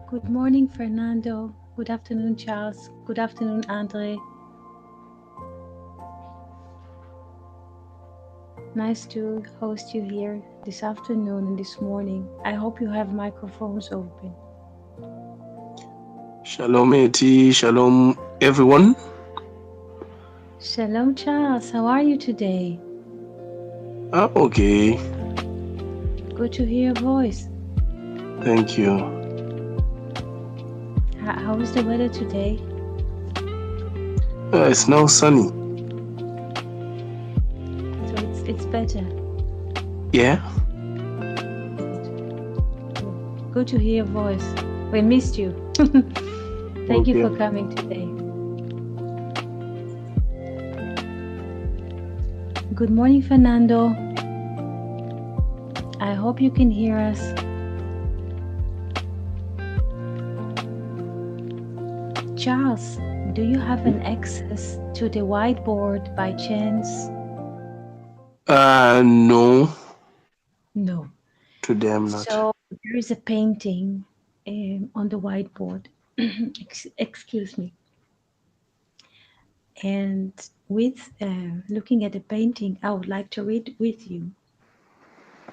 Good morning, Fernando. Good afternoon, Charles. Good afternoon, Andre. Nice to host you here this afternoon and this morning. I hope you have microphones open. Shalom, Eti. Shalom, everyone. Shalom, Charles. How are you today? Okay. Good to hear your voice. Thank you. How is the weather today? It's now sunny. So it's better. Yeah. Good to hear your voice. We missed you. Thank you for coming today. Good morning, Fernando. I hope you can hear us. Charles, do you have an access to the whiteboard by chance? No. No. Today I'm not. So there is a painting on the whiteboard. Excuse me. And with looking at the painting, I would like to read with you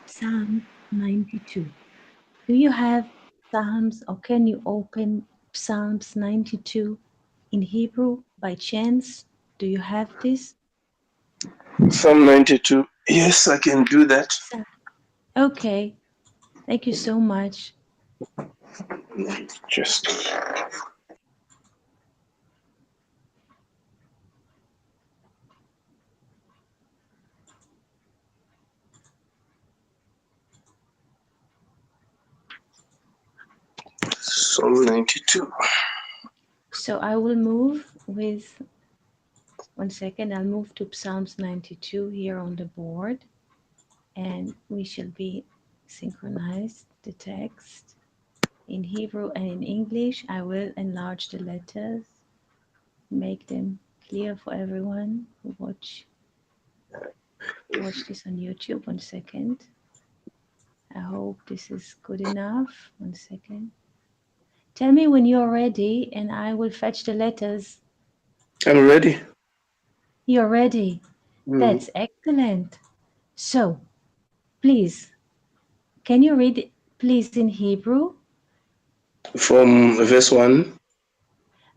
Psalm 92. Do you have Psalms, or can you open Psalms 92 in Hebrew by chance? Do you have this? Psalm 92. Yes, I can do that. Okay, thank you so much. Just. Psalm 92. So I will move with, 1 second, I'll move to Psalms 92 here on the board, and we shall be synchronized the text in Hebrew and in English. I will enlarge the letters, make them clear for everyone who watch this on YouTube. 1 second. I hope this is good enough. 1 second. Tell me when you're ready and I will fetch the letters. I'm ready. You're ready. That's excellent. So, please, can you read it, please, in Hebrew? From verse 1.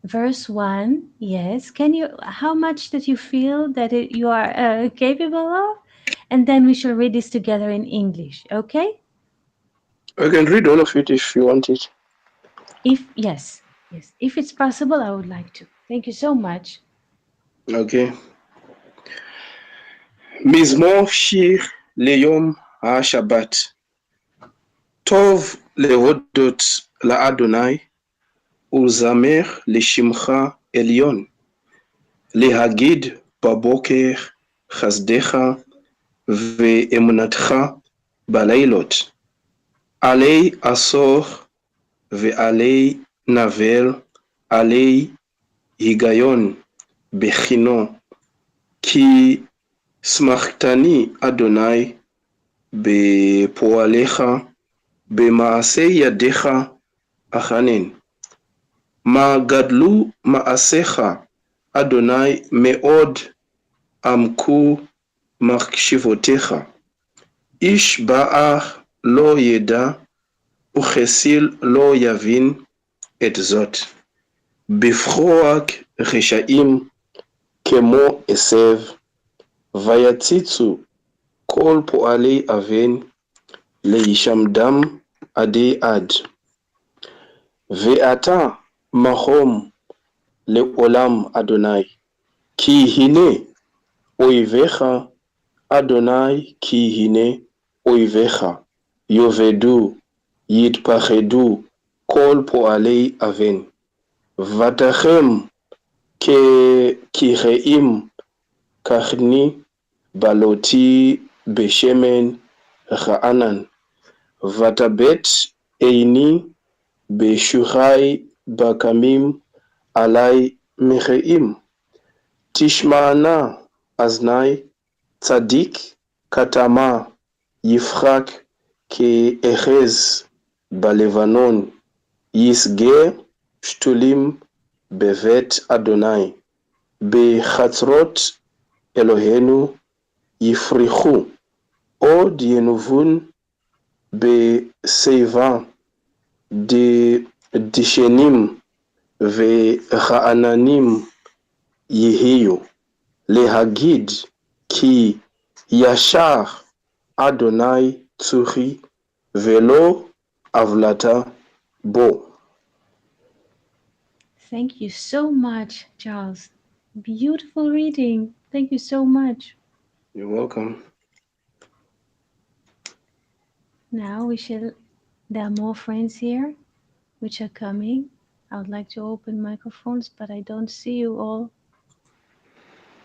Verse 1, yes. Can you, how much that you feel that you are capable of? And then we shall read this together in English, okay? I can read all of it if you want it. Yes. If it's possible, I would like to. Thank you so much. Okay. מזמור שיר ליום השבת. טוב להודות לאדוני ולזמר לשמך עליון. להגיד בבוקר חסדך ואמונתך בלילות. עלי עשור ועלי נבל, עלי היגיון בחינו. כי שמחתני אדוני בפועלך, במעשה ידיך אכנן. מה גדלו מעשיך, אדוני, מאוד עמקו מחשבותיך. איש באח לא ידע, וכסיל לא יבין את זאת. בפרוק רשעים כמו עשב, ויציצו כל פועלי אבן, להישמדם עדי עד. ואתה מחום לעולם אדוני, כי הנה אויביך, אדוני, כי הנה אויביך, יאבדו, יתפחדו כל פועלי אבן. ותחם כרעים ככני, בלותי בשמן רענן. ותבט עיני בשוחי בקמים עלי מרעים. תשמענה אזני, צדיק כתמה יפחק כאחז בלבנון. Yisgeh shtulim bevet Adonai. Bechatzrot Elohenu yifrichu. Od yenuvun בסבע דשנים ורעננים יהיו, להגיד כי ישר אדוני צוחי ולא עוולתה בו. Thank you so much, Charles. Beautiful reading. Thank you so much. You're welcome. Now there are more friends here which are coming. I would like to open microphones, but I don't see you all.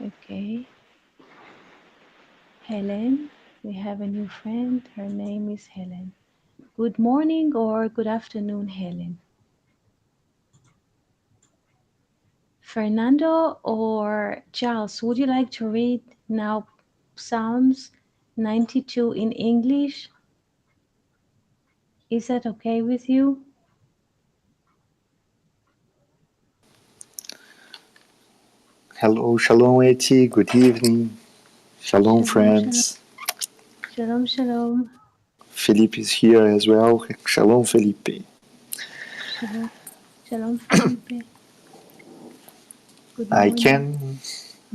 Okay. Helen, we have a new friend. Her name is Helen. Good morning or good afternoon, Helen. Fernando or Charles, would you like to read now Psalms 92 in English? Is that okay with you? Hello, shalom, Eti. Good evening. Shalom, Shalom, shalom. friends. Shalom, shalom. Felipe is here as well. Shalom, Felipe. Shalom, shalom, Felipe. Good I morning.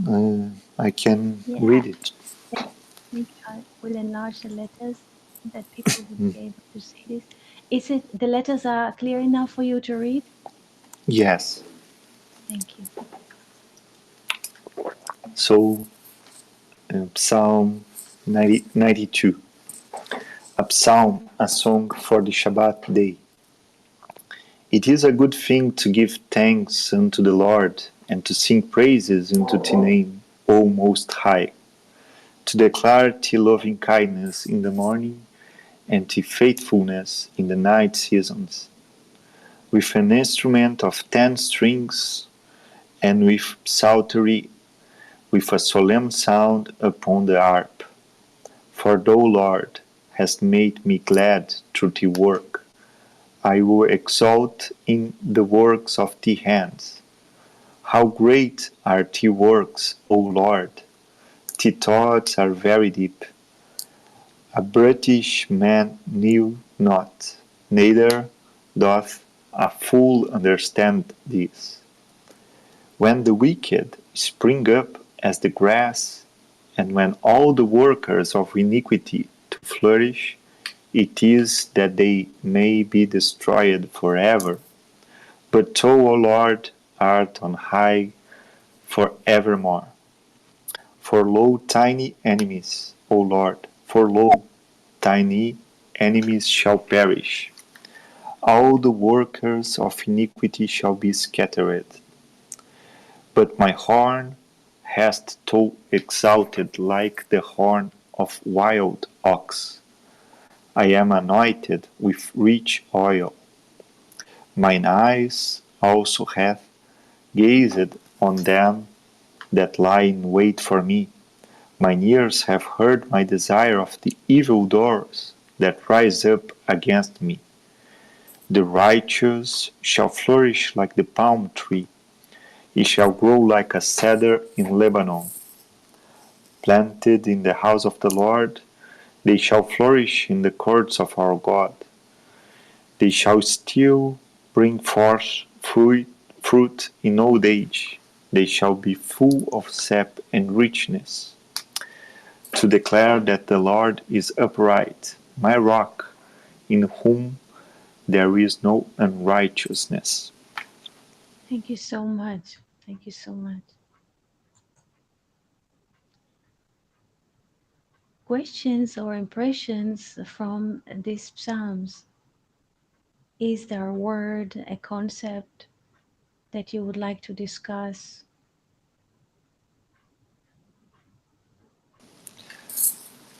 can, I can Yeah, read it. I think I will enlarge the letters so that people will be able to see this. Is it the letters are clear enough for you to read? Yes. Thank you. So, Psalm 92. A psalm, a song for the Shabbat day. It is a good thing to give thanks unto the Lord and to sing praises unto thy name, O Most High, to declare thy loving kindness in the morning and thy faithfulness in the night seasons, with an instrument of 10 strings, and with psaltery, with a solemn sound upon the harp. For thou, Lord, hast made me glad through thy work. I will exult in the works of thy hands. How great are thy works, O Lord! Thy thoughts are very deep. A brutish man knew not, neither doth a fool understand this. When the wicked spring up as the grass, and when all the workers of iniquity do flourish, it is that they may be destroyed forever. But thou, O Lord, art on high for evermore. For lo, tiny enemies, O Lord, for lo, tiny enemies shall perish. All the workers of iniquity shall be scattered. But my horn hast thou exalted like the horn of wild ox. I am anointed with rich oil. Mine eyes also hath gazed on them that lie in wait for me. Mine ears have heard my desire of the evil doers that rise up against me. The righteous shall flourish like the palm tree. He shall grow like a cedar in Lebanon. Planted in the house of the Lord, they shall flourish in the courts of our God. They shall still bring forth fruit in old age. They shall be full of sap and richness, to declare that the Lord is upright, my rock, in whom there is no unrighteousness. Thank you so much. Thank you so much. Questions or impressions from these psalms? Is there a word, a concept that you would like to discuss?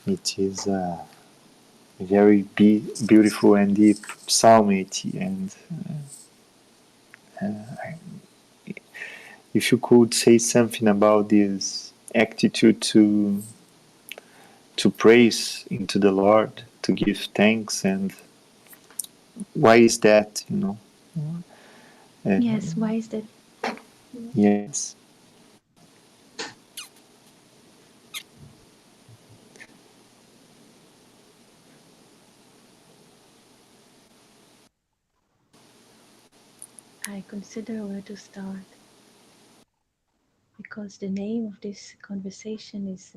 It is a very beautiful and deep psalm 80, and if you could say something about this attitude to praise into the Lord, to give thanks, and why is that, Yes, why is that? Yes. I consider where to start because the name of this conversation is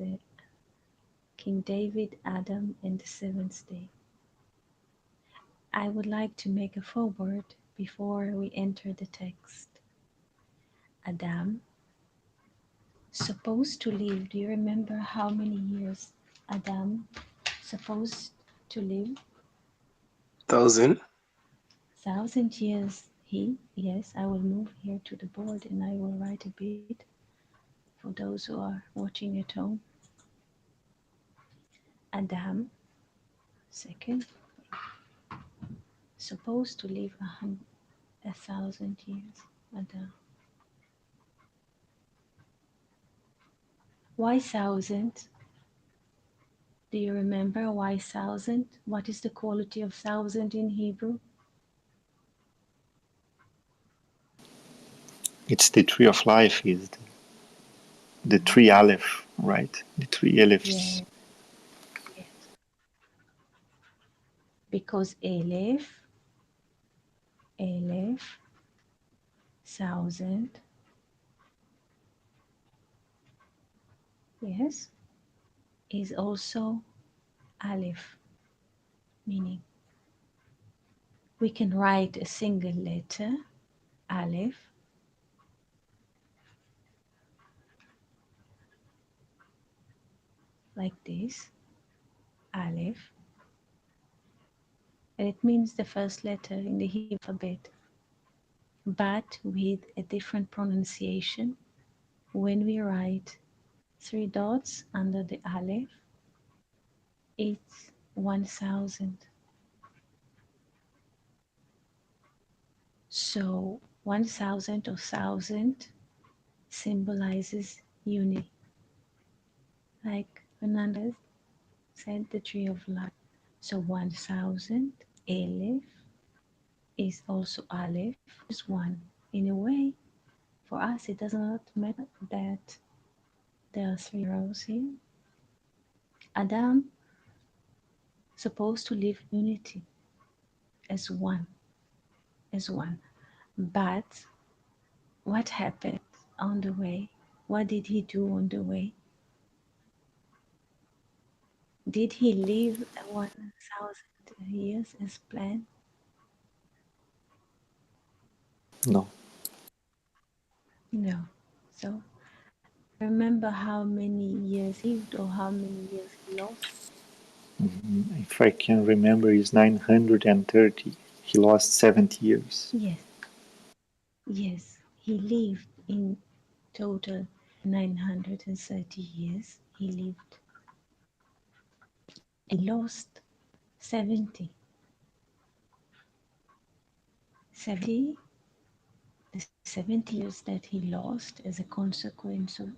King David, Adam, and the seventh day. I would like to make a forward before we enter the text. Adam, supposed to live, do you remember how many years Adam supposed to live? 1,000. 1,000 years. Yes, I will move here to the board and I will write a bit for those who are watching at home. Adam, second, supposed to live 1,000 years. Adam. Why thousand? Do you remember why thousand? What is the quality of thousand in Hebrew? It's the tree of life, is the tree Aleph, right? The three Alephs. Yes, yes. Because Aleph, thousand, yes, is also Aleph, meaning we can write a single letter, Aleph, like this, Aleph, and it means the first letter in the Hebrew alphabet, but with a different pronunciation. When we write three dots under the Aleph, it's 1,000. So 1,000 or 1,000 symbolizes unity. Like Fernandez said, the tree of life. So 1,000, Aleph is also Aleph, is one. In a way, for us, it does not matter that there are three rows here. Adam supposed to live unity as one, as one. But what happened on the way? What did he do on the way? Did he live 1,000 years as planned? No. No. So remember how many years he lived or how many years he lost? If I can remember, is 930. He lost 70 years. Yes, yes. He lived in total 930 years. He lived. He lost 70. 70, the 70 years that he lost as a consequence of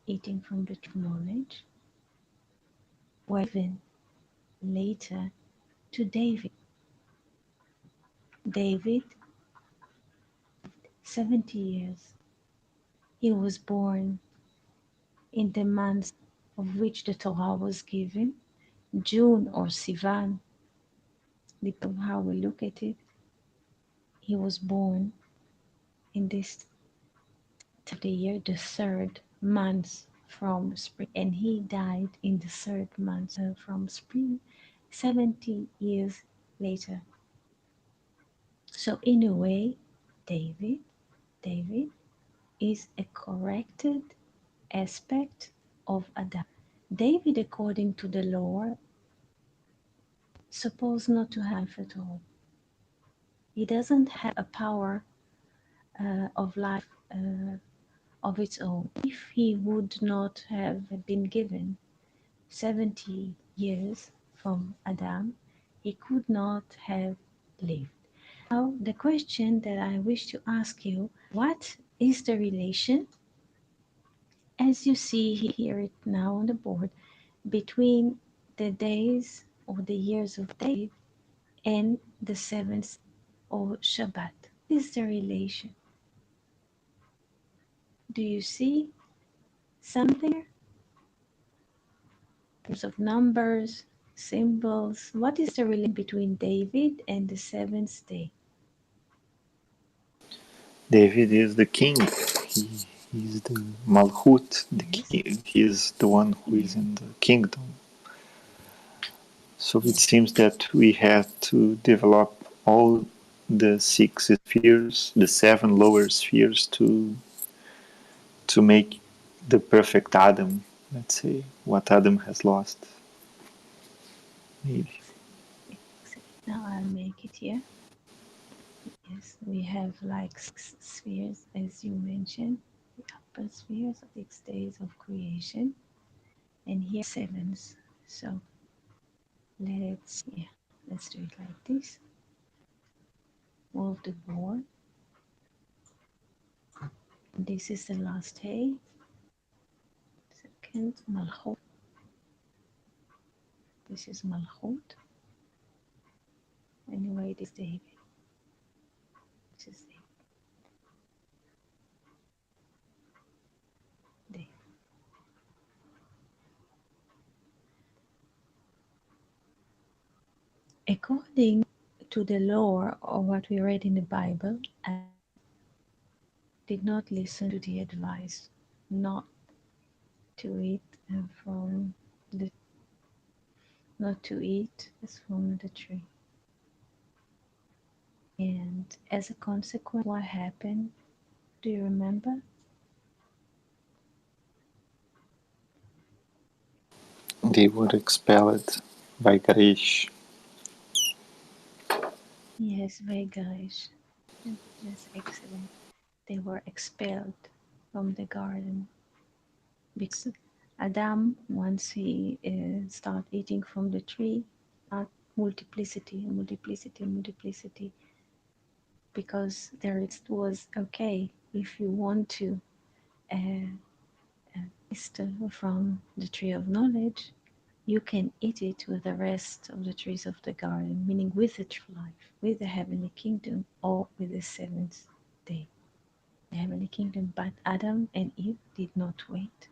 eating from the tree of knowledge were given later to David. David, 70 years. He was born in the month of which the Torah was given, June or Sivan, depending on how we look at it. He was born in this time of the year, the third month from spring, and he died in the third month from spring, 70 years later. So in a way, David is a corrected aspect of Adam. David, according to the law, supposed not to have at all. He doesn't have a power of life of its own. If he would not have been given 70 years from Adam, he could not have lived. Now, the question that I wish to ask you, what is the relation, as you see here it now on the board, between the days or the years of David and the seventh or Shabbat? is the relation? Do you see something there? In terms of numbers, symbols, what is the relation between David and the seventh day? David is the king. He's the Malchut, the Yes. king. He is the one who is Yeah. in the kingdom. So it Yes. seems that we have to develop all the six spheres, the seven lower spheres, to make the perfect Adam. Let's say what Adam has lost. Maybe Now I'll make it here. Yes, we have like six spheres, as you mentioned, the upper spheres, 6 days of creation, and here sevens. So let's do it like this. Move the board. This is the last day. Second Malchut. This is Malchut. Anyway, this is David. This is David. According to the law or what we read in the Bible, Adam did not listen to the advice not to eat from the not to eat from the tree. And as a consequence, what happened? Do you remember? they were expelled by Ganesh. Yes, very guys. That's excellent. They were expelled from the garden because Adam, once he started eating from the tree, not multiplicity, multiplicity, multiplicity, because there it was okay if you want to uh, taste from the tree of knowledge, you can eat it with the rest of the trees of the garden, meaning with the tree of life, with the heavenly kingdom, or with the seventh day, the heavenly kingdom. But Adam and Eve did not wait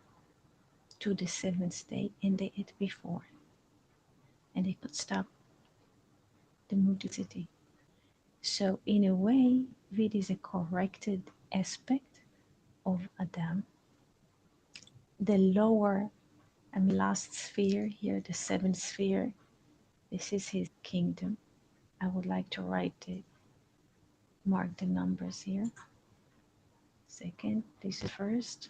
to the seventh day, and they ate before, and they could stop the multiplicity. So, in a way, it is a corrected aspect of Adam. The lower and last sphere here, the seventh sphere, this is his kingdom. I would like to write it, mark the numbers here. Second, this is first.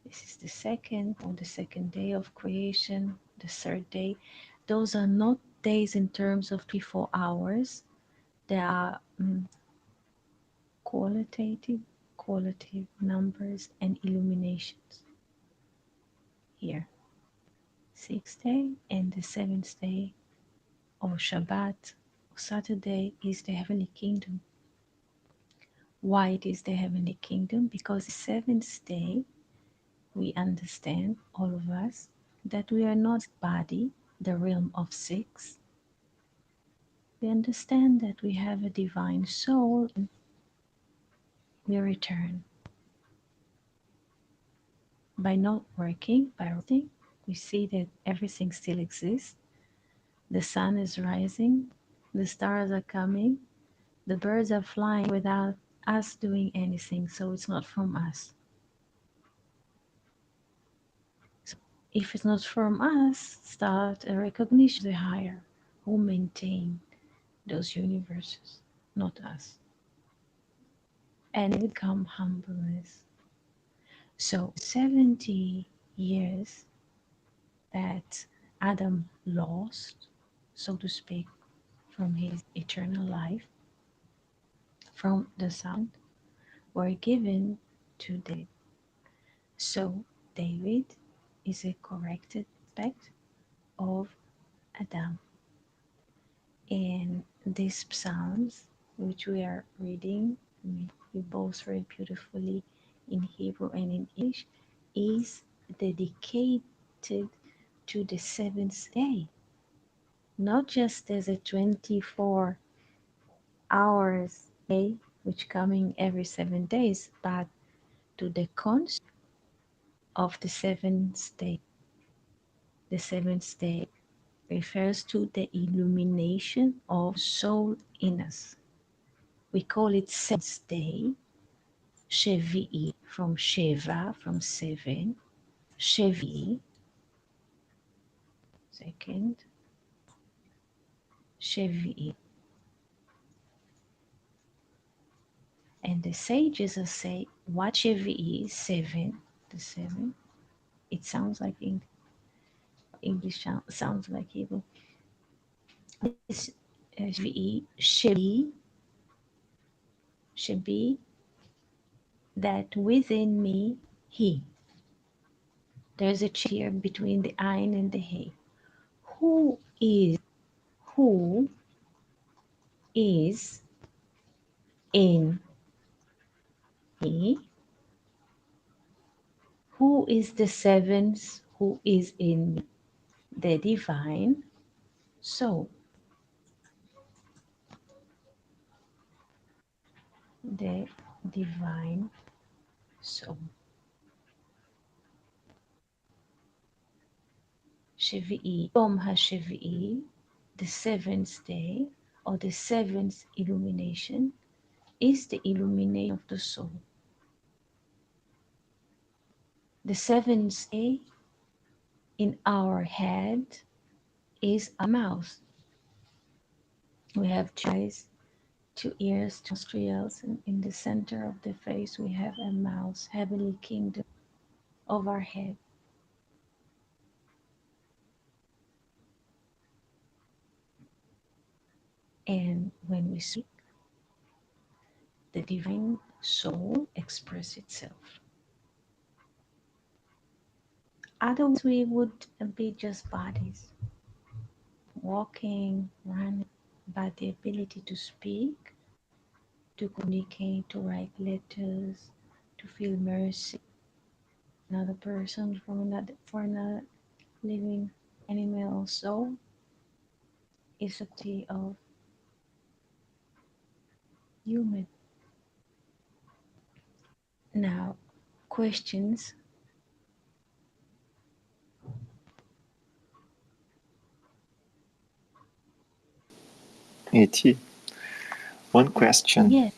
This is the second, or the second day of creation, the third day. Those are not days in terms of 24 hours. They are qualitative, qualitative numbers and illuminations. Here, sixth day and the seventh day, or Shabbat, or Saturday, is the heavenly kingdom. Why it is the heavenly kingdom? Because the seventh day, we understand, all of us, that we are not body, the realm of six. We understand that we have a divine soul and we return. By not working, by resting, we see that everything still exists. The sun is rising, the stars are coming, the birds are flying without us doing anything, so it's not from us. So if it's not from us, start a recognition of the higher who maintain those universes, not us. And it come humbleness. So 70 years that Adam lost, so to speak, from his eternal life, from the sound, were given to David. So David is a corrected aspect of Adam. And these psalms, which we are reading, we both read beautifully in Hebrew and in English, is dedicated to the seventh day, not just as a 24 hours day, which coming every 7 days, but to the concept of the seventh day. The seventh day refers to the illumination of soul in us. We call it seventh day, Shevi'i, from Sheva, from seven, Shevi'i, second, Shevi'i. And the sages will say, what Shevi'i is seven, the seven. It sounds like English sounds like Hebrew. This Shevi'i, Shebi, that within me, he. There's a change here between the Ein and the He. Who is, who is in me? Who is the seventh who is in me? The divine soul. The divine soul. Shevi'i, Yom HaShevi'i, the seventh day, or the seventh illumination, is the illumination of the soul. The seventh day in our head is a mouth. We have two eyes, two ears, two nostrils, and in the center of the face we have a mouth, heavenly kingdom of our head. And when we speak, the divine soul expresses itself. Otherwise, we would be just bodies, walking, running, but the ability to speak, to communicate, to write letters, to feel mercy, another person from another for another living animal or soul is a quality of human. Now, questions. Eti, one question. Yes,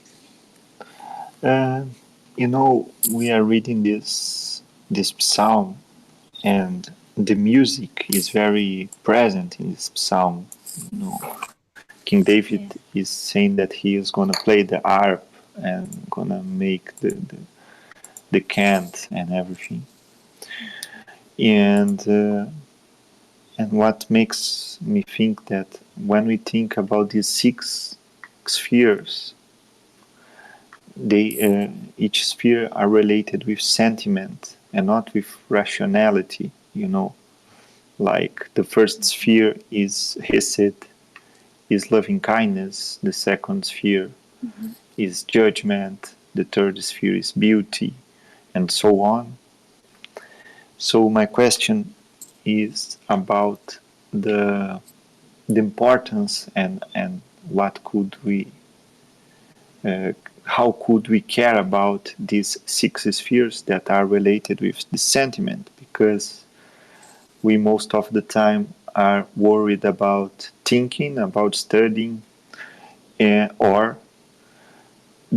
Uh, we are reading this psalm, and the music is very present in this psalm. You know, King David yes. is saying that he is gonna play the harp and gonna make the cant and everything. And what makes me think that when we think about these six spheres, they each sphere are related with sentiment and not with rationality. Like the first sphere is Hesed, is loving kindness. The second sphere Mm-hmm. is judgment. The third sphere is beauty, and so on. So my question is about the the importance and what could we uh, how could we care about these six spheres that are related with the sentiment, because we most of the time are worried about thinking, about studying, or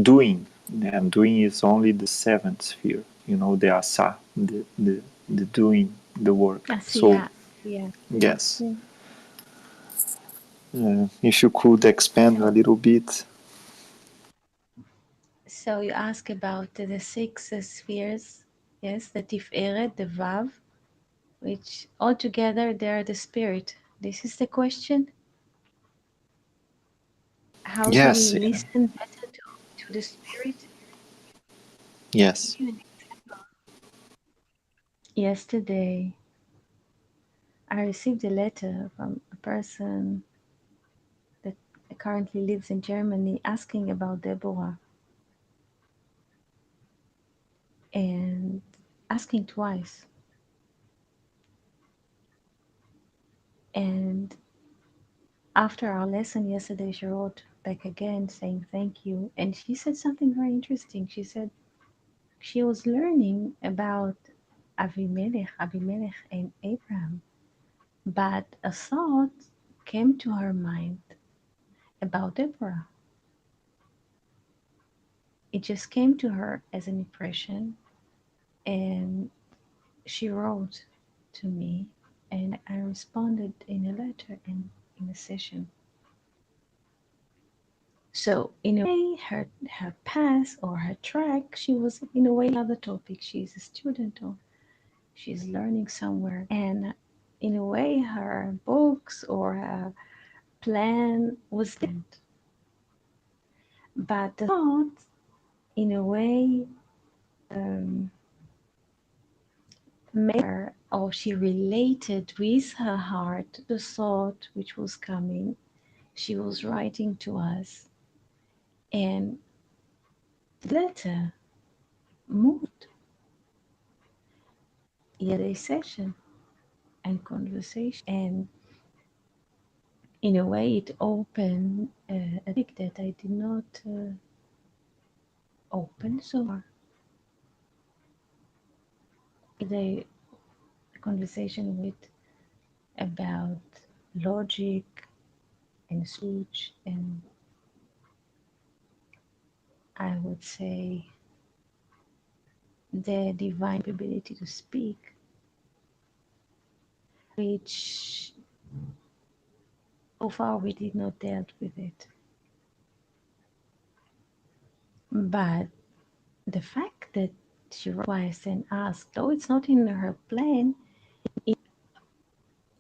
doing, and doing is only the seventh sphere, the asa, the doing the work. I see. So Yeah, yeah. yes, Yeah. if you could expand a So, little bit. so you ask about the six spheres. Yes, the Tiferet, the Vav, which altogether they are the spirit. This is the question. How do we Yes, listen better to the spirit? yes, Give you an example. Yesterday, I received a letter from a person that currently lives in Germany asking about Deborah and asking twice. And after our lesson yesterday, she wrote back again saying thank you. And she said something very interesting. She said she was learning about Abimelech and Abraham, but a thought came to her mind about Deborah. It just came to her as an impression, and she wrote to me, and I responded in a letter in a session. So in a way, her path or her track, she was in a way another topic. She's a student or she's learning somewhere, and in a way, her books or her plan was different. But the thought, in a way, um, made her, or she related with her heart the thought which was coming. She was writing to us, and the letter moved yesterday's session and conversation, and in a way, it opened a topic that I did not open so far. The conversation with about logic and speech, and I would say the divine ability to speak, which so far we did not deal with it. But the fact that she wrote twice and asked, though it's not in her plan,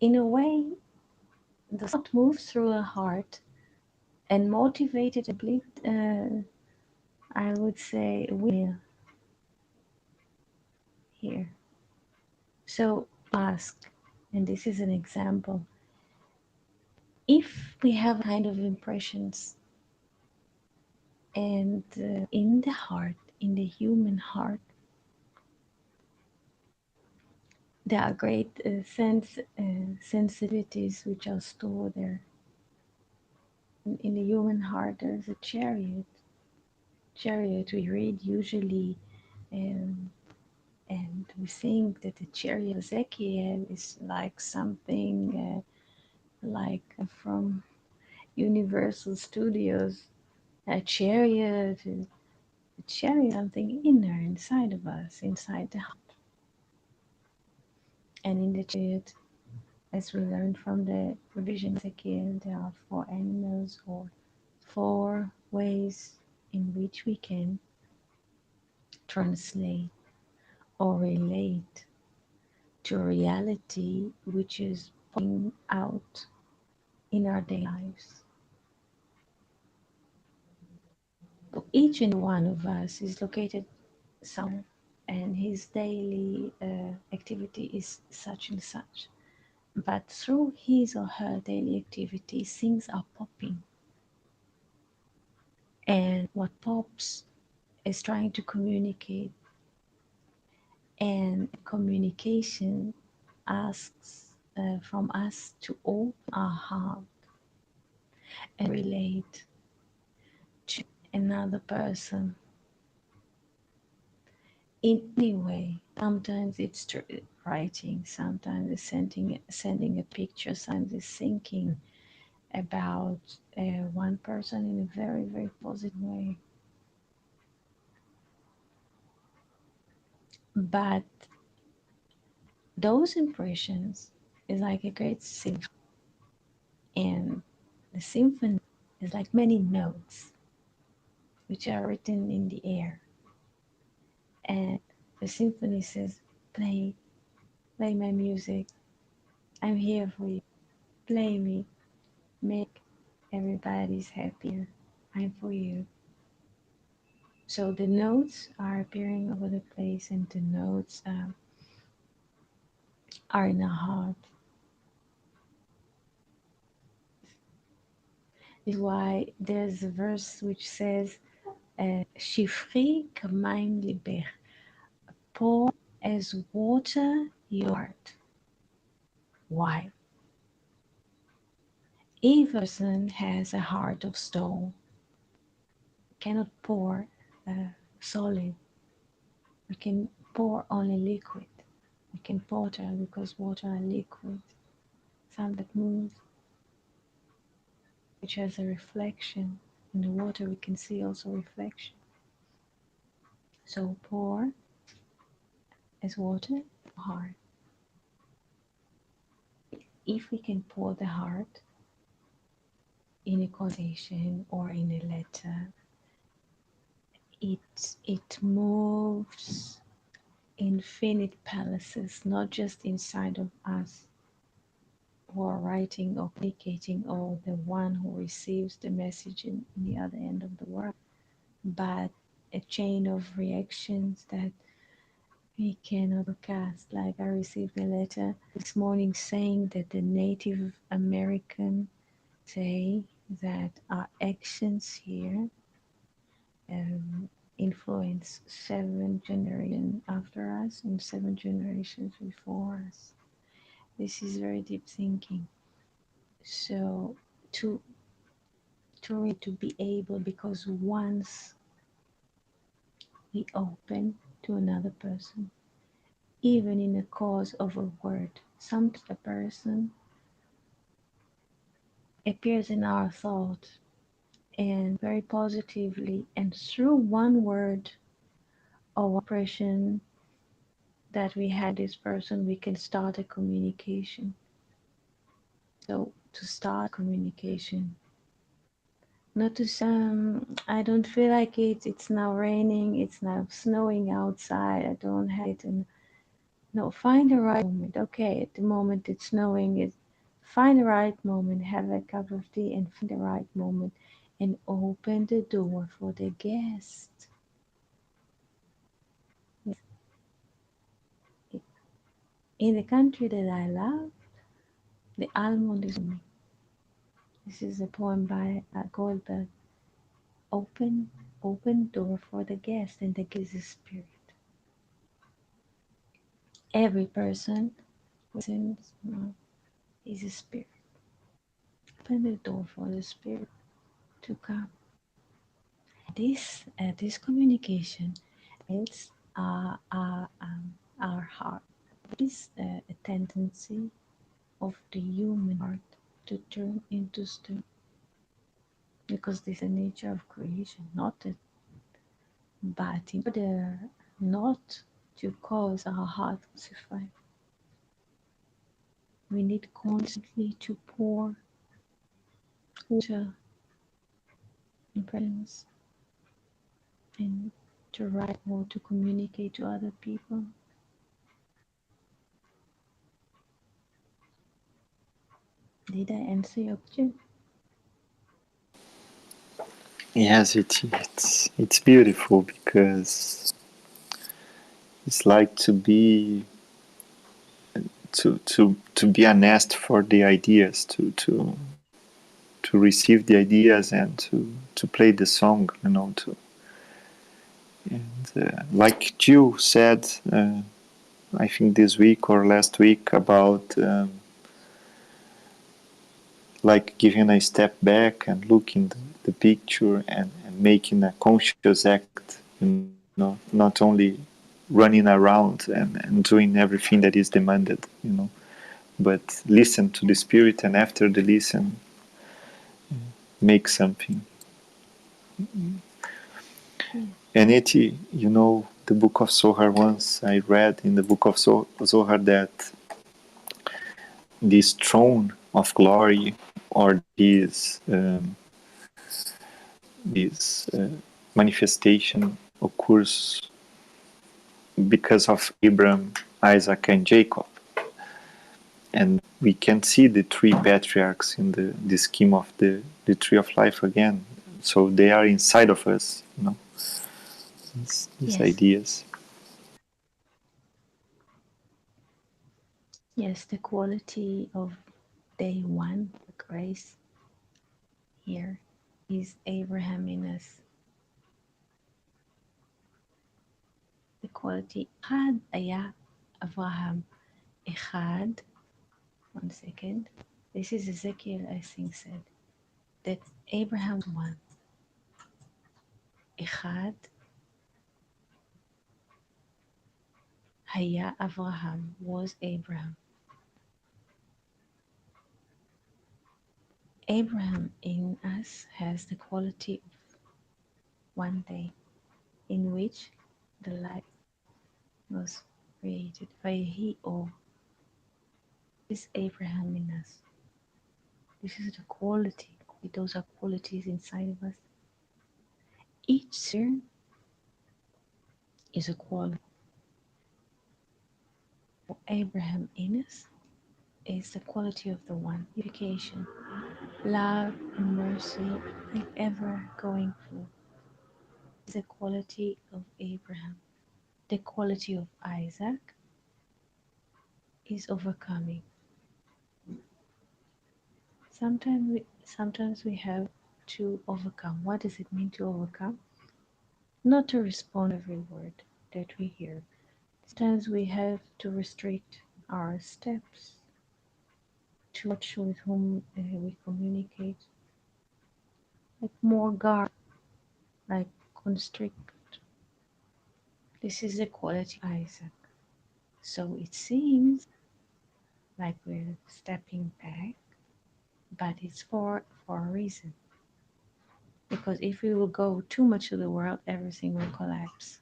in a way, the thought moves through her heart and motivated a belief, I would say, will here. So ask, and this is an example, if we have kind of impressions and in the heart, in the human heart, there are great sensitivities which are stored there. In the human heart, there's a chariot. Chariot we read usually, um, and we think that the chariot of Ezekiel is like something like from Universal Studios. A chariot, a chariot, something inner inside of us, inside the heart. And in the chariot, as we learned from the revision Ezekiel, there are four animals or four ways in which we can translate or relate to a reality which is pointing out in our daily lives. So each and one of us is located somewhere, and his daily activity is such and such. But through his or her daily activity, things are popping. And what pops is trying to communicate, and communication asks from us to open our heart and relate to another person in any way. Sometimes it's writing, sometimes it's sending a picture, sometimes it's thinking about one person in a very, very positive way. But those impressions is like a great symphony, and the symphony is like many notes which are written in the air, and the symphony says, play, play my music, I'm here for you, play me, make everybody's happier, I'm for you. So the notes are appearing over the place, and the notes are in our heart. Is why there's a verse which says, Shifri kamaim libech, pour as water your heart. Why? If a person has a heart of stone, cannot pour solid. We can pour only liquid. We can pour water because water are liquid. Something that moves, which has a reflection. In the water we can see also reflection. So pour as water, heart. If we can pour the heart in a conversation or in a letter, it moves infinite palaces, not just inside of us who are writing or communicating, or the one who receives the message in the other end of the world, but a chain of reactions that we cannot forecast. Like I received a letter this morning saying that the Native American say that our actions here influence 7 generations after us and 7 generations before us. This is very deep thinking. So to to be able, because once we open to another person, even in the cause of a word, sometimes the person appears in our thought and very positively, and through one word or one impression that we had this person, we can start a communication. So to start communication, not to say, I don't feel like it, it's now raining, it's now snowing outside, I don't have it. And no, find the right moment. Okay, at the moment it's snowing, find the right moment, have a cup of tea and find the right moment and open the door for the guest. In the country that I love, the almond is me. This is a poem by Goldberg. Open, open door for the guest, and the guest is a spirit. Every person listens, is a spirit. Open the door for the spirit to come. This communication is our heart. It is a tendency of the human heart to turn into stone, because this is the nature of creation, not it. But in order not to cause our heart to suffer, we need constantly to pour water in presence and to write or to communicate to other people. Did I answer your question? Yes, it's beautiful because it's like to be a nest for the ideas, to receive the ideas and to play the song, to and like Jill said, I think this week or last week about like giving a step back and looking the picture and making a conscious act, not only running around and doing everything that is demanded, but listen to the spirit, and after the listen, make something. Yes. And the book of Zohar, once I read in the book of Zohar that this throne of glory, or this manifestation occurs because of Abraham, Isaac, and Jacob. And we can see the three patriarchs in the scheme of the tree of life again. So they are inside of us, these Yes. ideas. Yes, the quality of day one, the grace here is Abraham in us. The quality had Aya Abraham Echad. 1 second. This is Ezekiel, I think, said that Abraham one. Echad Haya Avraham was Abraham. Abraham in us has the quality of one day in which the light was created. Vayehi Or is Abraham in us. This is the quality. Those are qualities inside of us. Each sphere is a quality. Abraham in us is the quality of the one. Unification, love and mercy, like ever going through, is the quality of Abraham. The quality of Isaac is overcoming. Sometimes we have to overcome. What does it mean to overcome? Not to respond every word that we hear. Sometimes we have to restrict our steps to watch with whom we communicate, like more guard, like constrict. This is the quality of Isaac. So it seems like we're stepping back, but it's for a reason. Because if we will go too much to the world, everything will collapse.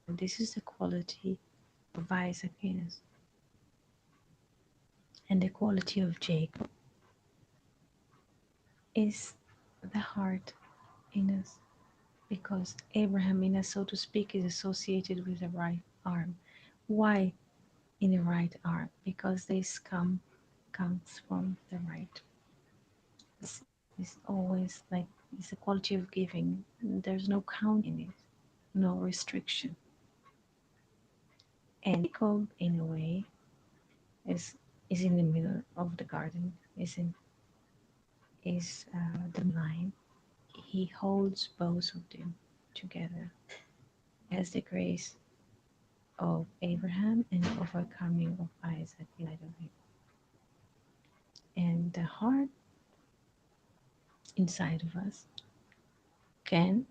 And this is the quality of Isaac in us. And the quality of Jacob is the heart in us. Because Abraham in us, so to speak, is associated with the right arm. Why in the right arm? Because this comes from the right. It's always like it's the quality of giving. There's no count in it, no restriction. And Jacob, in a way, is is in the middle of the garden. Is the line. He holds both of them together. Has the grace of Abraham and the overcoming of Isaac inside of him. And the heart inside of us can.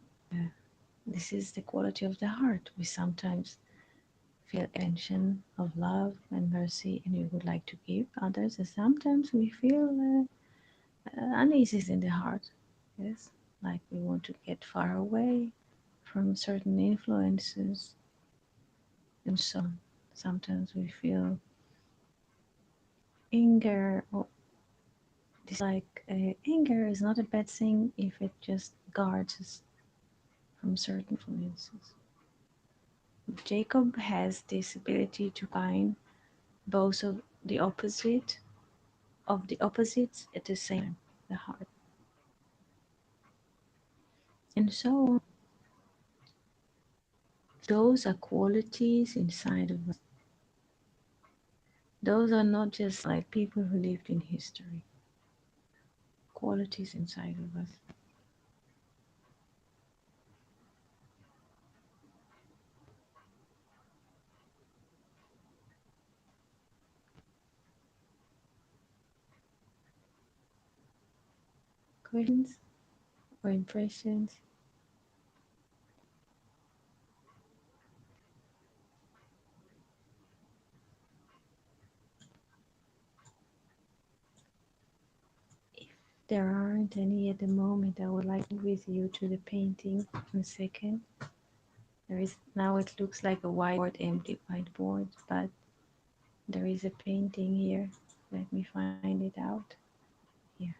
This is the quality of the heart. We sometimes feel attention of love and mercy, and we would like to give others. And sometimes we feel unease in the heart. Yes, like we want to get far away from certain influences and so on. Sometimes we feel anger or dislike. Anger is not a bad thing if it just guards us from certain influences. Jacob has this ability to find both of the opposites at the same time, the heart. And so those are qualities inside of us. Those are not just like people who lived in history. Qualities inside of us. Questions or impressions? If there aren't any at the moment, I would like to with you to the painting in a second. There is now it looks like a whiteboard, empty whiteboard, but there is a painting here. Let me find it out. Here.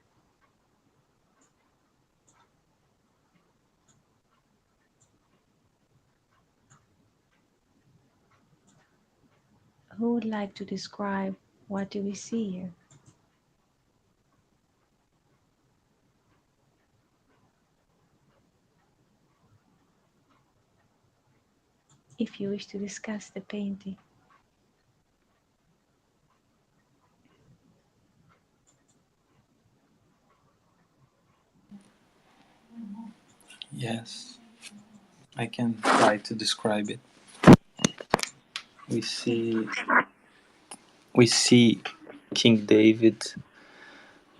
Who would like to describe what do we see here? If you wish to discuss the painting. Yes, I can try to describe it. We see we see King David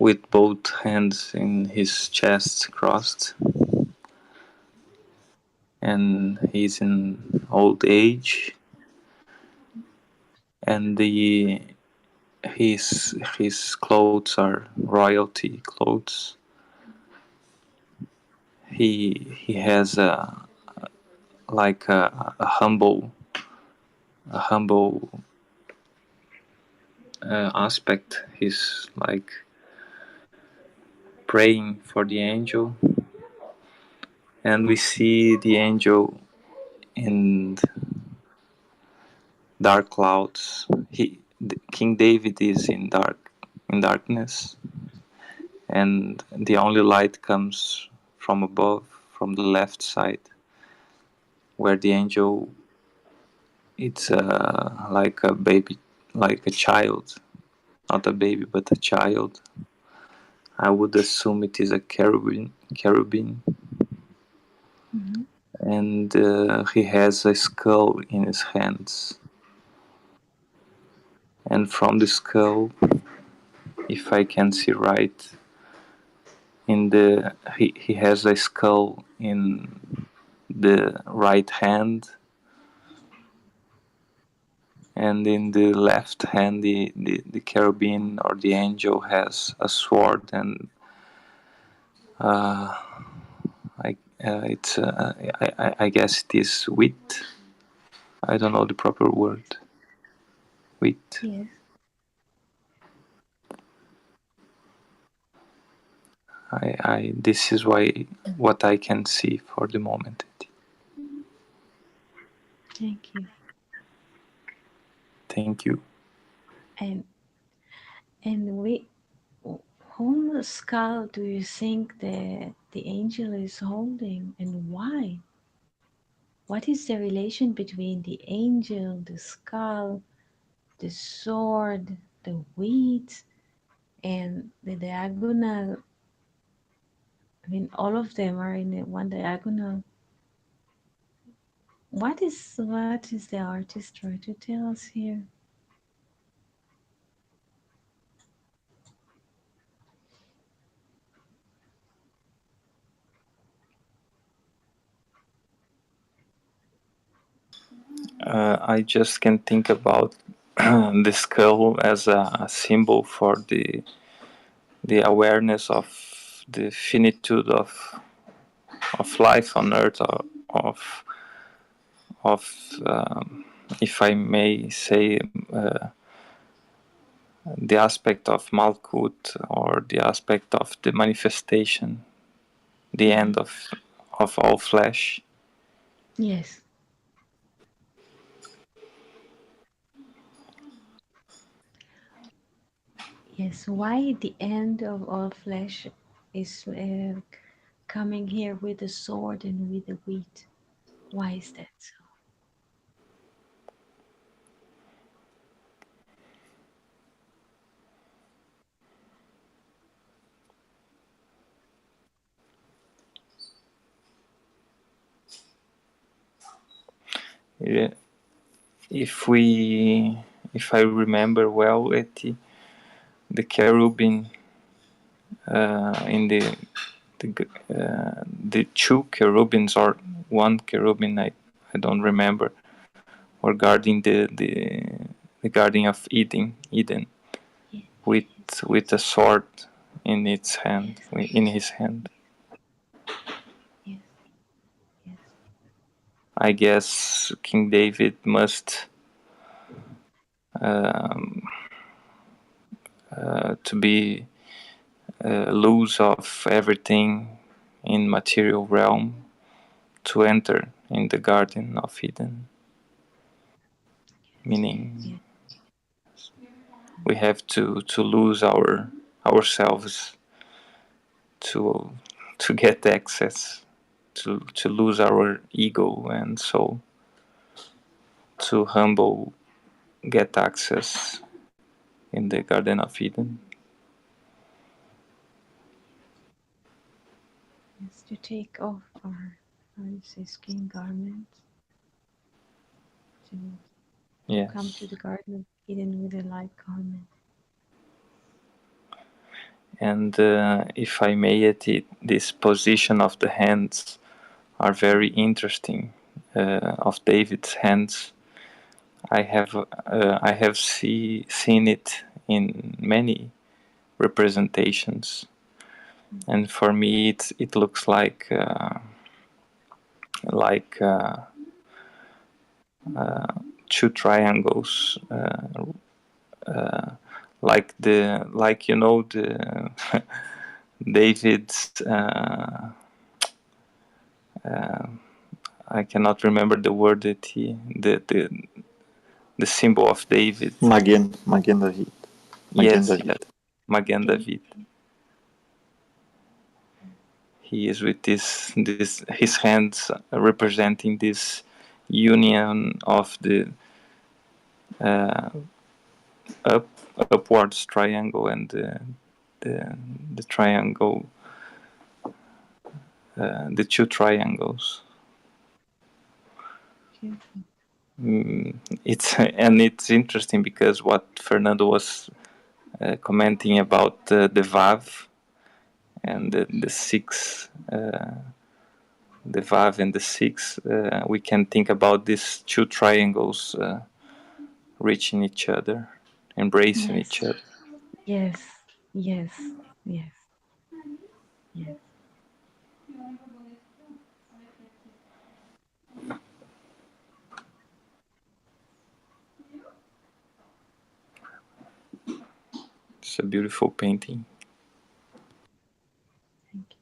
with both hands in his chest crossed, and he's in old age, and the his clothes are royalty clothes. He has like a humble aspect. He's like praying for the angel, and we see the angel in dark clouds. King David is in darkness, and the only light comes from above, from the left side, where the angel, it's like a baby, like a child, not a baby but a child. I would assume it is a cherubim, Mm-hmm. and he has a skull in his hands. And from the skull, if I can see right, he has a skull in the right hand, and in the left hand the cherubim or the angel has a sword, and uh, it's I guess it is wheat. I don't know the proper word. Wheat. Yes. I this is why what I can see for the moment. Thank you. Thank you. And we, whom skull do you think the angel is holding, and why? What is the relation between the angel, the skull, the sword, the wheat, and the diagonal? I mean, all of them are in one diagonal. What is the artist trying to tell us here? I just can think about the skull as a symbol for the awareness of the finitude of life on earth, of if I may say, the aspect of Malkut, or the aspect of the manifestation, the Mm-hmm. end of all flesh. Yes. Yes, why the end of all flesh is coming here with the sword and with the wheat? Why is that so? Yeah, if we, if I remember well, the cherubim in the two cherubims, or one cherubim, I don't remember, or guarding the guardian of Eden, Yes, with with a sword in its hand, yes, in his hand. yes, yes, I guess King David must um, to be loose of everything in material realm to enter in the Garden of Eden. Meaning, yes, we have to lose ourselves to get access, to lose our ego and soul, to humble get access in the Garden of Eden. yes. To take off our, how do you say, skin garments, to come to Yes, the Garden of Eden with a light garment. And if I may add it, this position of the hands are very interesting. Of David's hands, I have seen it in many representations, and for me it looks like two triangles, like you know the David's. I cannot remember the word that the symbol of David. Magen David. Yes, Magen David. He is with his hands representing this union of the uh, upwards triangle and the triangle, the two triangles. It's interesting because what Fernando was commenting about the Vav and the six, the Vav and the six, we can think about these two triangles reaching each other, embracing Yes, each other. yes, yes, yes, yes. It's a beautiful painting. Thank you.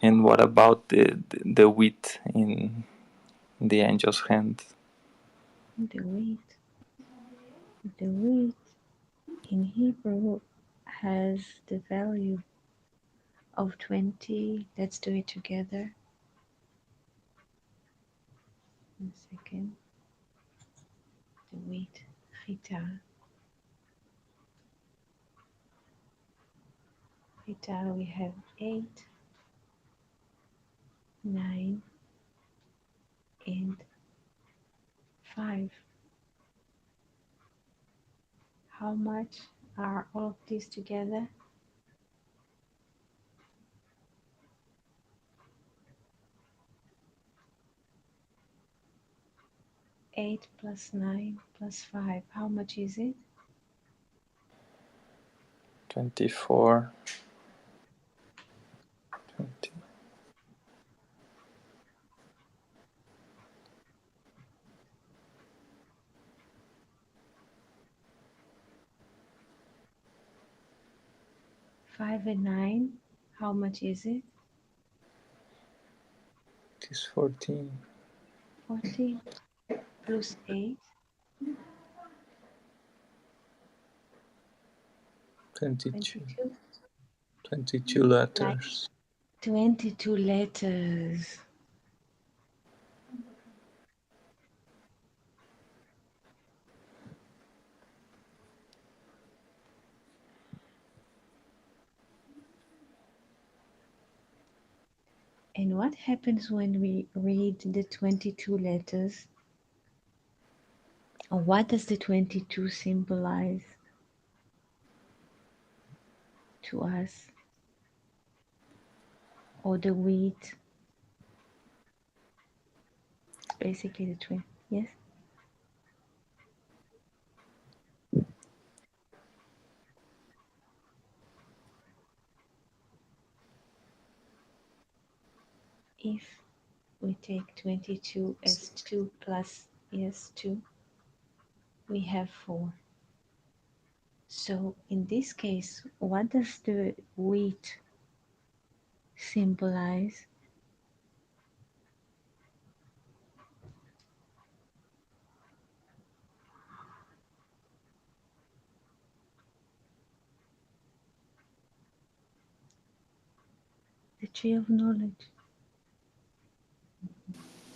And what about the wheat in the angel's hand? The wheat in Hebrew has the value of 20. Let's do it together. 1 second. The wheat, Chita. Chita, we have 8, 9, and 5. How much are all of these together? 8 plus 9 plus 5. How much is it? 24. 20. 5 and 9. How much is it? It is 14. 14 plus 8. 22. 22. 22 Like letters. 22 letters. And what happens when we read the 22 letters? Or what does the 22 symbolize to us? Or the wheat? It's basically the 20. Yes? If we take 22 as 2 plus, yes, 2, we have 4. So in this case, what does the wheat symbolize? The tree of knowledge.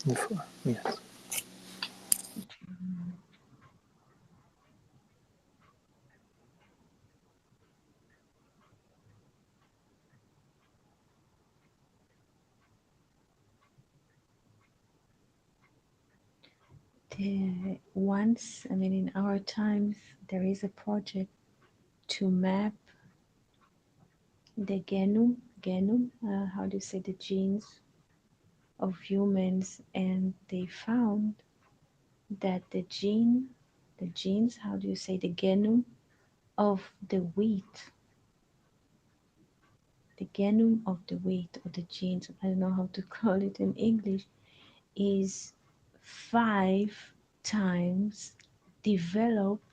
Yes. once, I mean, in our times, there is a project to map the how do you say, the genes of humans, and they found that the genes, how do you say, the genome of the wheat, the genome of the wheat, or the genes, I don't know how to call it in English, is 5 times developed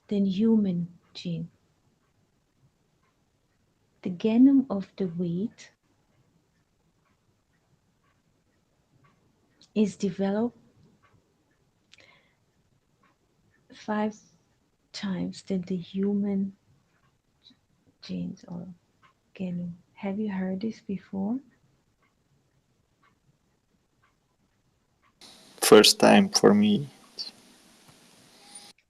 than human gene. The genome of the wheat is developed 5 times than the human genes or genome. Have you heard this before? First time for me.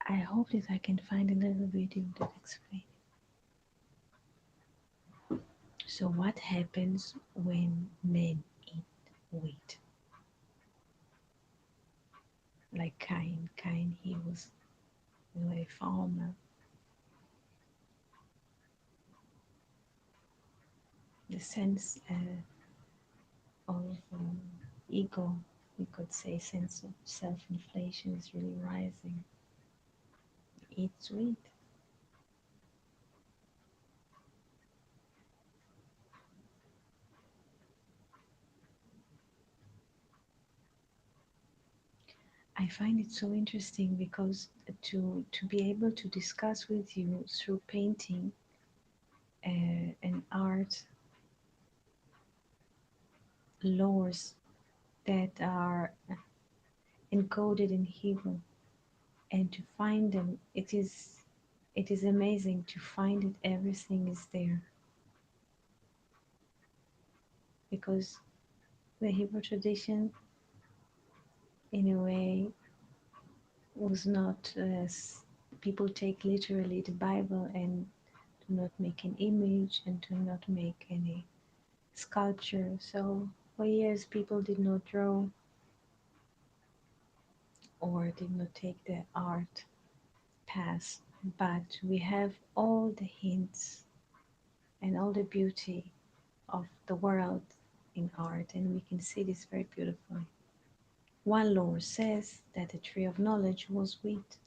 I hope that I can find a little video that explains. So what happens when men eat wheat? Like Cain. Cain, he was, a farmer. The sense of ego, we could say, sense of self-inflation is really rising. Eat sweet. I find it so interesting because to be able to discuss with you through painting and art laws that are encoded in Hebrew, and to find them, it is amazing to find it. Everything is there because the Hebrew tradition, in a way, was not as people take literally the Bible and do not make an image and do not make any sculpture. So for years, people did not draw or did not take the art path, but we have all the hints and all the beauty of the world in art, and we can see this very beautifully. One law says that the tree of knowledge was wheat,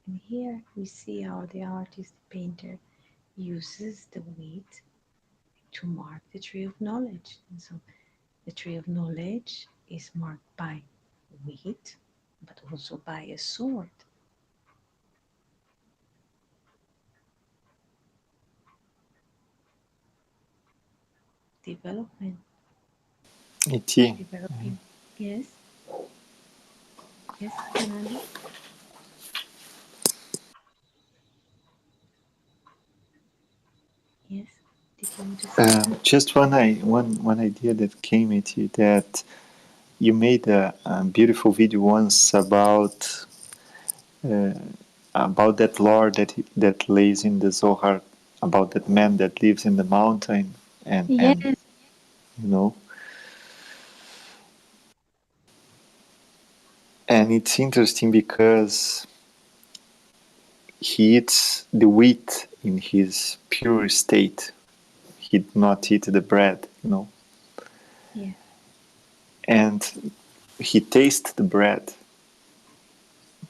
and here we see how the artist, the painter, uses the wheat to mark the tree of knowledge. And so the tree of knowledge is marked by wheat, but also by a sword. Development, E.T. developing. Yes, yes, Fernando. Yes. Did you want to say something? Just one idea that came at you, that you made a beautiful video once uh, about that lore that lays in the Zohar, about that man that lives in the mountain, and Yes, you know, and it's interesting because he eats the wheat in his pure state. He did not eat the bread, yes, and he tastes the bread,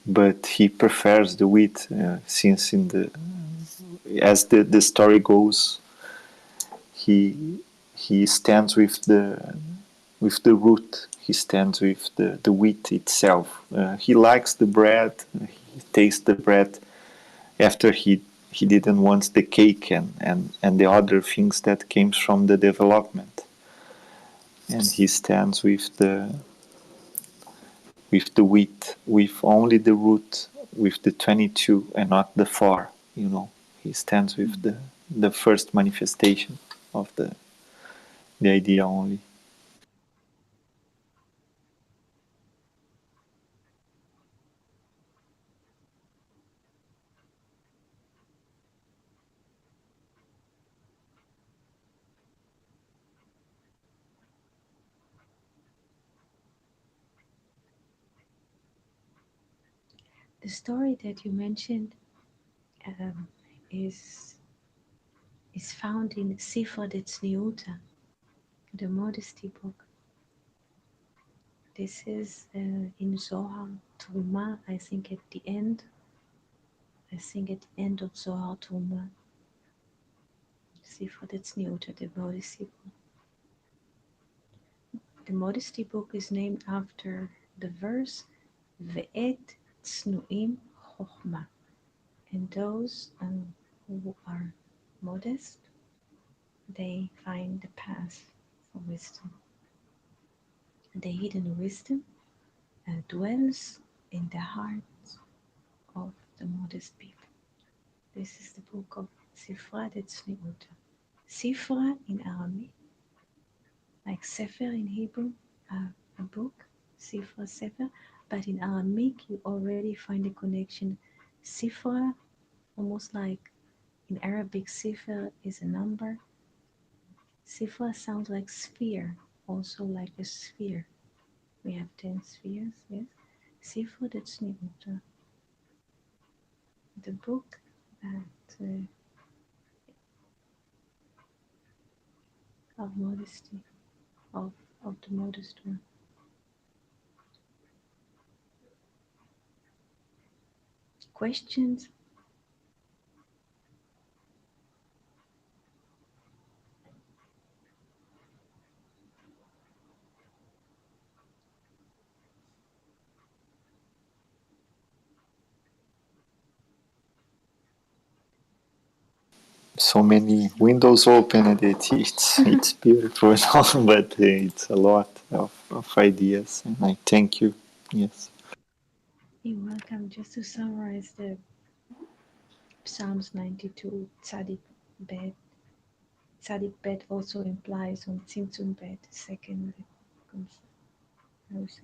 but he prefers the wheat, since in the as the story goes, he he stands with the root. He stands with the wheat itself. He likes the bread. He tastes the bread after he didn't want the cake and the other things that came from the development. And he stands with the wheat, with only the root, with the 22 and not the 4. He stands with the first manifestation of the idea only. The story that you mentioned um, is is found in Sifra Tzniuta, the Modesty book. This is in Zohar Truma, I think at the end. I think at the end of Zohar Truma, Sifra Tzniuta, the Modesty book. The Modesty book is named after the verse Ve'et Tznuim Chochma, and those who are modest, they find the path for wisdom. The hidden wisdom dwells in the hearts of the modest people. This is the book of Sifra Tzniut. Sifra in Aramaic, like Sefer in Hebrew, a book, Sifra Sefer, but in Aramaic you already find a connection. Sifra, almost like in Arabic, Sifra is a number. Sifra sounds like sphere, also like a sphere. We have 10 spheres, yes. Sifra Tzniut, the book that of modesty, of, of the modest one. Questions? So many windows open and it's beautiful and all, but it's a lot of ideas, and I thank you. Yes. You're welcome. Just to summarize the Psalms 92, Tzadik Bet. Tzadik Bet also implies on Tzimtzum Bet, second I would say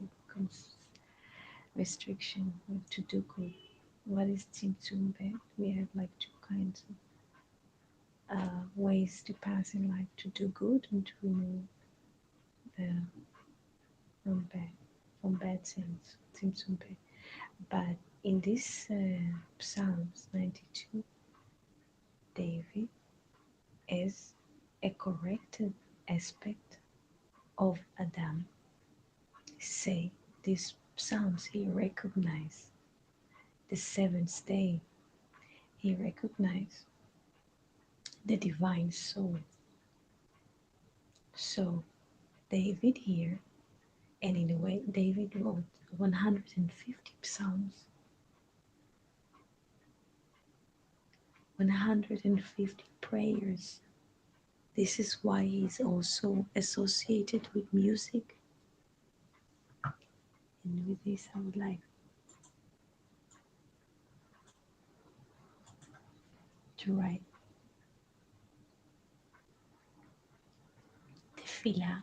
restriction to do good. What is Tzimtzum Bet? We have like two kinds of ways to pass in life, to do good and to remove the from bad things, Tzimtzum Bet. But in this Psalms 92, David is a corrected aspect of Adam. Say these Psalms, he recognized the seventh day. He recognized the divine soul. So David here, and in a way, David wrote 150 Psalms, 150 prayers. This is why he is also associated with music. And with this, I would like to write Tefillah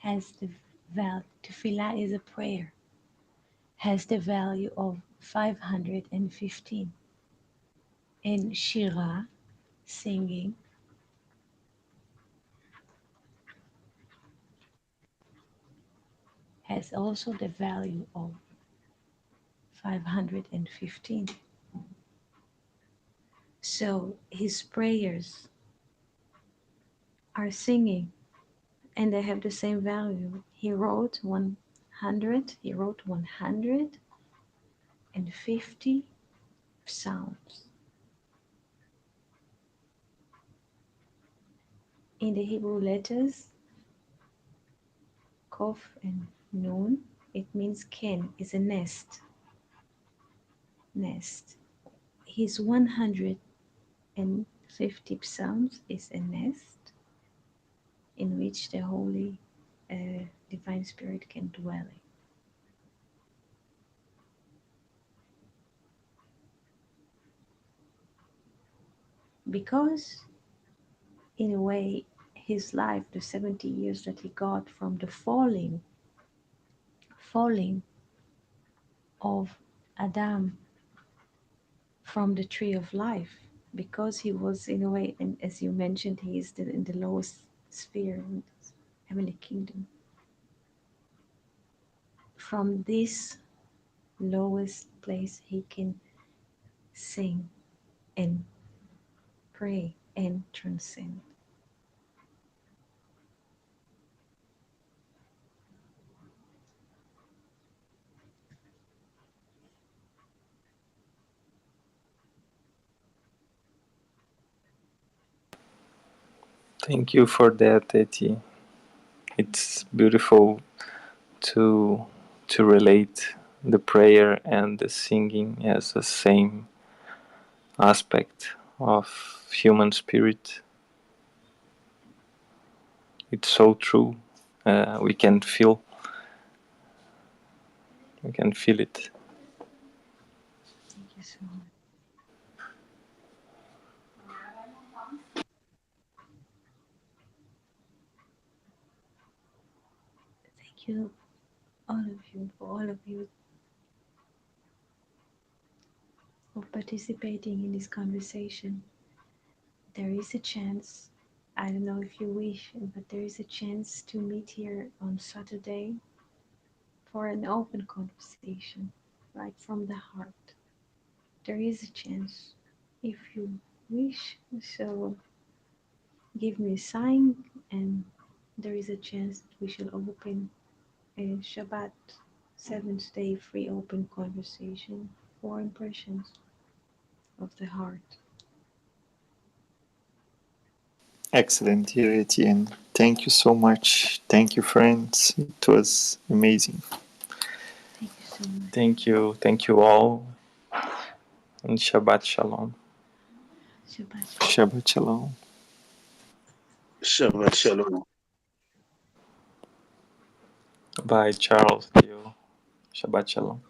has the value. Tefillah is a prayer, has the value of 515. And Shira, singing, has also the value of 515. So his prayers are singing and they have the same value. He wrote 150 psalms. In the Hebrew letters, Kof and Nun, it means Ken is a nest. Nest. His 150 psalms is a nest in which the Holy Divine Spirit can dwell in. Because, in a way, his life, the 70 years that he got from the falling of Adam from the tree of life, because he was, in a way, and as you mentioned, he is in the lowest sphere, heavenly kingdom. From this lowest place, he can sing and pray and transcend. Thank you for that, Eti. It's beautiful to relate the prayer and the singing as the same aspect of human spirit. It's so true. We can feel it. Thank you so much. Thank you, all of you, for participating in this conversation. There is a chance, I don't know if you wish, but there is a chance to meet here on Saturday for an open conversation, right from the heart. There is a chance if you wish. So give me a sign, and there is a chance that we shall open a Shabbat, seventh day free open conversation for impressions of the heart. Excellent, dear Etienne. Thank you so much. Thank you, friends. It was amazing. Thank you so much. Thank you all, and Shabbat Shalom. Shabbat shalom. Shabbat Shalom. Shabbat Shalom. Bye, Charles. See you. Shabbat Shalom.